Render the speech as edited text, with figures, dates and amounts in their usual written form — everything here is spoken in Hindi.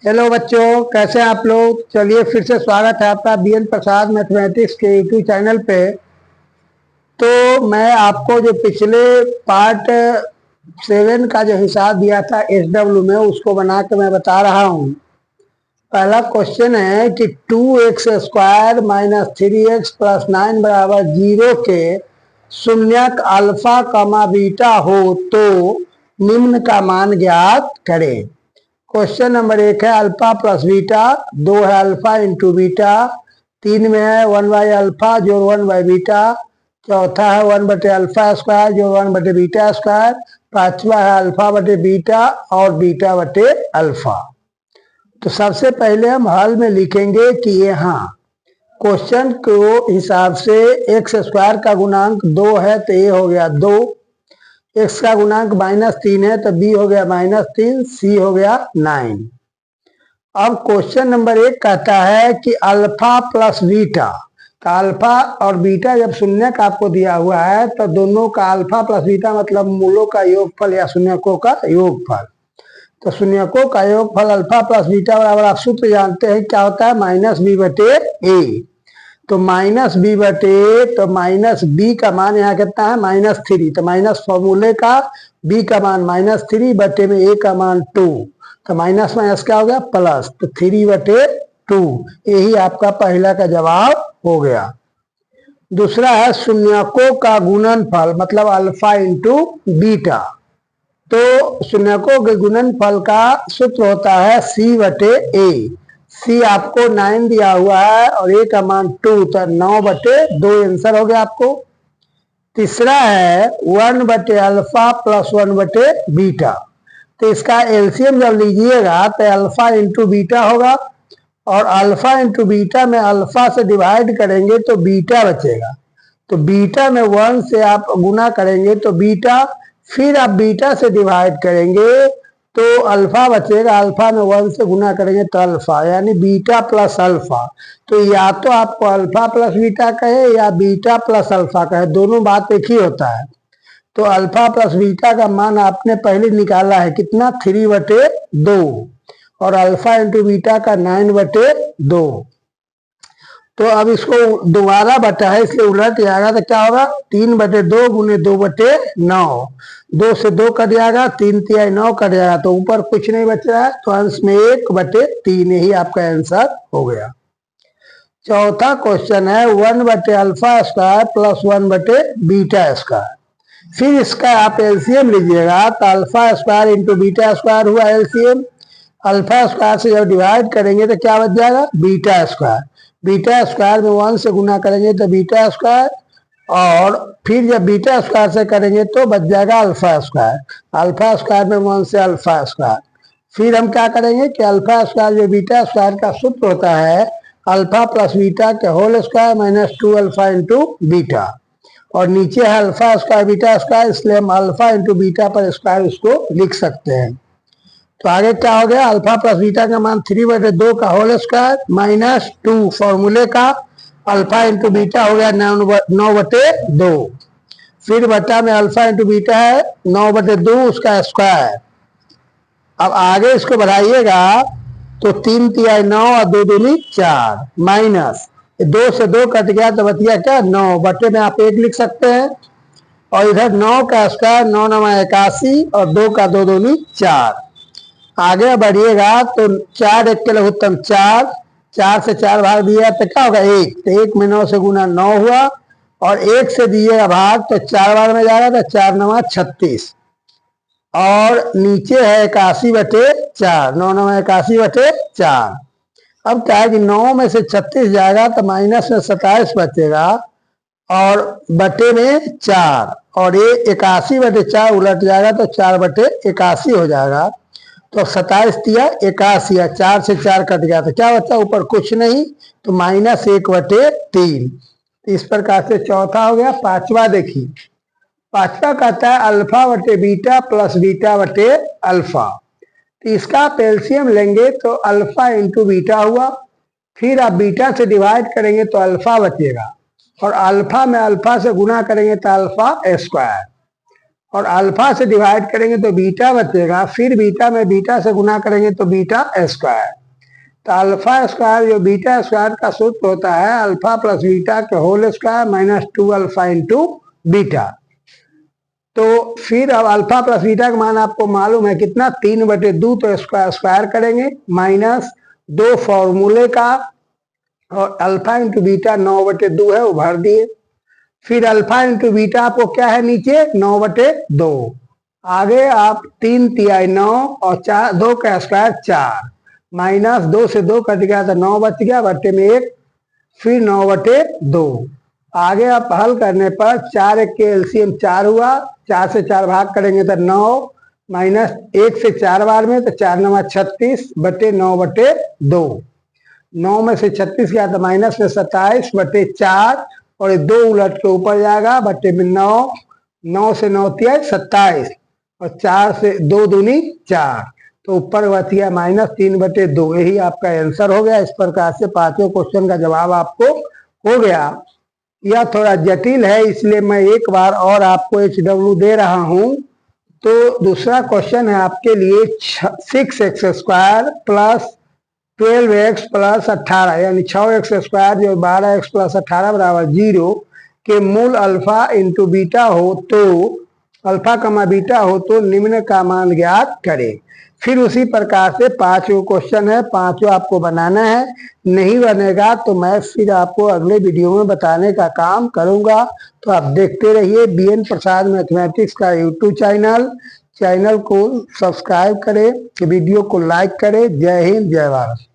हेलो बच्चों, कैसे हैं आप लोग। चलिए फिर से स्वागत है आपका बीएन प्रसाद मैथमेटिक्स के यूट्यूब चैनल पे। तो मैं आपको जो पिछले पार्ट 7 का जो हिसाब दिया था एसडब्ल्यू में, उसको बना के मैं बता रहा हूँ। पहला क्वेश्चन है कि 2x² माइनस 3x प्लस 9 बराबर 0 के शून्यक अल्फा कमा बीटा हो तो निम्न का मान ज्ञात करें। क्वेश्चन नंबर 1 है अल्फा प्लस बीटा, 2 है अल्फा इंटू बीटा, 3 में है 1/अल्फा जोड़ 1/बीटा, चौथा है 1/अल्फा स्क्वायर जोड़ 1/बीटा स्क्वायर, पांचवा है अल्फा बटे बीटा और बीटा बटे अल्फा। तो सबसे पहले हम हल में लिखेंगे कि यहाँ क्वेश्चन को हिसाब से x² का गुणांक 2 है तो ये हो गया 2, x का गुणांक -3 है तो b हो गया -3, c हो गया 9। अब क्वेश्चन नंबर 1 कहता है कि अल्फा प्लस बीटा का, अल्फा और बीटा जब शून्यक आपको दिया हुआ है तो दोनों का अल्फा प्लस बीटा मतलब मूलों का योगफल या शून्यकों का योगफल। तो शून्यकों का योगफल अल्फा प्लस बीटा बराबर, आप सूत्र जानते हैं क्या होता है, -b/a। तो -b बटे, तो -b का मान यहाँ कितना है -3, तो माइनस फॉर्मूले का b का मान -3 बटे में a का मान 2, तो माइनस माइनस क्या हो गया प्लस, तो 3/2। यही आपका पहला का जवाब हो गया। दूसरा है शून्यकों का गुणनफल मतलब अल्फा इंटू बीटा। तो शून्यकों के गुणनफल का सूत्र होता है c/a। सी आपको 9 दिया हुआ है और ए का मान 2, तो 9/2 आंसर हो गया आपको। तीसरा है 1/अल्फा प्लस 1/बीटा। तो इसका एलसीएम जब लीजिएगा तो अल्फा इंटू बीटा होगा और अल्फा इंटू बीटा में अल्फा से डिवाइड करेंगे तो बीटा बचेगा। तो बीटा में 1 से आप गुना करेंगे तो बीटा, फिर आप बीटा से डिवाइड करेंगे तो अल्फा बचेगा, अल्फा में 1 से गुना करेंगे तो अल्फा, यानी बीटा प्लस अल्फा। तो या तो आपको अल्फा प्लस बीटा कहे या बीटा प्लस अल्फा कहे, दोनों बात एक ही होता है। तो अल्फा प्लस बीटा का मान आपने पहले निकाला है कितना, 3/2 और अल्फा इंटू बीटा का 9/2। तो अब इसको दोबारा बटा है इसलिए उलट जाएगा तो क्या होगा, 3/2 गुने 2/9, 2 से 2 कट जाएगा, 3 तिहाई 9 कट जाएगा, तो ऊपर कुछ नहीं बच रहा है, तो अंश में 1/3 ही आपका आंसर हो गया। चौथा क्वेश्चन है 1/अल्फा स्क्वायर प्लस 1/बीटा स्क्वायर। फिर इसका आप एलसीएम लीजिएगा तो alpha square into beta square हुआ एलसीएम। अल्फा स्क्वायर से जब डिवाइड करेंगे तो क्या बच जाएगा, बीटा स्क्वायर। बीटा स्क्वायर में 1 से गुना करेंगे तो बीटा स्क्वायर, और फिर जब बीटा स्क्वायर से करेंगे तो बच जाएगा अल्फा स्क्वायर। अल्फा स्क्वायर में 1 से अल्फा स्क्वायर। फिर हम क्या करेंगे कि अल्फा स्क्वायर जो बीटा स्क्वायर का सूत्र होता है अल्फा प्लस बीटा के whole square -2 alpha into beta, और नीचे है अल्फा स्क्वायर बीटा स्क्वायर, इसलिए हम अल्फा इंटू बीटा पर स्क्वायर उसको लिख सकते हैं। तो आगे क्या हो गया, अल्फा प्लस बीटा का मान 3/2 का होल स्क्वायर -2 फॉर्मूले का अल्फा इंटू बीटा हो गया 9/2। फिर बटा में अल्फा इंटू बीटा है 9/2 उसका स्क्वायर। अब आगे इसको बढ़ाइएगा तो 3 तिहाई 9 और 2 दूनी 4 माइनस 2 से 2 कट गया तो बच गया क्या 9, बटे में आप 1 लिख सकते हैं, और इधर 9 का स्क्वायर 9 9 81 और 2 का 2 दूनी 4। आगे बढ़िएगा तो 4 1 के लघुत्तम 4, 4 से 4 भाग दिया तो क्या होगा 1, तो 1 में 9 से गुना 9 हुआ, और 1 से दिएगा भाग तो 4 बार में जाएगा तो 4 9 36, और नीचे है 81/4, 9 9 81/4। अब क्या है कि 9 में से 36 जाएगा तो माइनस में 27 बचेगा और बटे में 4, और ये 81/4 उलट जाएगा तो 4/81 हो जाएगा। तो 27 तिया 81, 4 से 4 कट गया तो क्या बचा, ऊपर कुछ नहीं, तो -1/3। इस प्रकार से चौथा हो गया। पांचवा देखिए, पांचवा कहता है अल्फा बटे बीटा प्लस बीटा बटे अल्फा। तो इसका आप एलसीएम लेंगे तो अल्फा इंटू बीटा हुआ, फिर आप बीटा से डिवाइड करेंगे तो अल्फा बचेगा, और अल्फा में अल्फा से गुना करेंगे तो अल्फा स्क्वायर, और अल्फा से डिवाइड करेंगे तो बीटा बचेगा, फिर बीटा में बीटा से गुना करेंगे तो बीटा स्क्वायर। तो अल्फा स्क्वायर जो बीटा स्क्वायर का सूत्र होता है अल्फा प्लस बीटा के whole square minus 2 alpha into beta. तो फिर अब अल्फा प्लस बीटा का मान आपको मालूम है कितना, 3/2, तो स्क्वायर करेंगे माइनस 2 फॉर्मूले का, और अल्फा इंटू बीटा 9/2 है, वो भर दिए। फिर अल्फा इंटू बीटा आपको क्या है नीचे 9/2, आगे आप 3 तिहाई 9 और 2 का स्क्वायर 4, माइनस 2 से 2 कट गया तो 9 बच गया, बट्टे में 1, फिर 9/2। आगे आप हल करने पर 4 1 के एलसीएम 4 हुआ, 4 से 4 भाग करेंगे तो 9, माइनस 1 से 4 बार में तो 4 9 36 बटे 9/2, 9 में से 36 गया तो माइनस में 27 बटे 4, और ये 2 उलट के ऊपर जाएगा, बटे में 9, 9 से 9 तिया 27, और 4 से 2 दूनी 4, तो ऊपर बच गया माइनस 3/2। यही आपका आंसर हो गया। इस प्रकार से पांचों क्वेश्चन का जवाब आपको हो गया। यह थोड़ा जटिल है, इसलिए मैं एक बार और आपको HW दे रहा हूं। तो दूसरा क्वेश्चन है आपके लिए 6x² प्लस 12x प्लस 18 यानी 6x² जो 12x प्लस 18 बराबर 0 के मूल अल्फा इंटू बीटा हो तो अल्फा कमा बीटा हो तो निम्न का मान ज्ञात करें। फिर उसी प्रकार से पांचों क्वेश्चन है, पांचों आपको बनाना है। नहीं बनेगा तो मैं फिर आपको अगले वीडियो में बताने का काम करूंगा। तो आप देखते रहिए BN प्रसाद मैथमेटिक्स का यूट्यूब चैनल को सब्सक्राइब करें, वीडियो को लाइक करें। जय हिंद, जय भारत।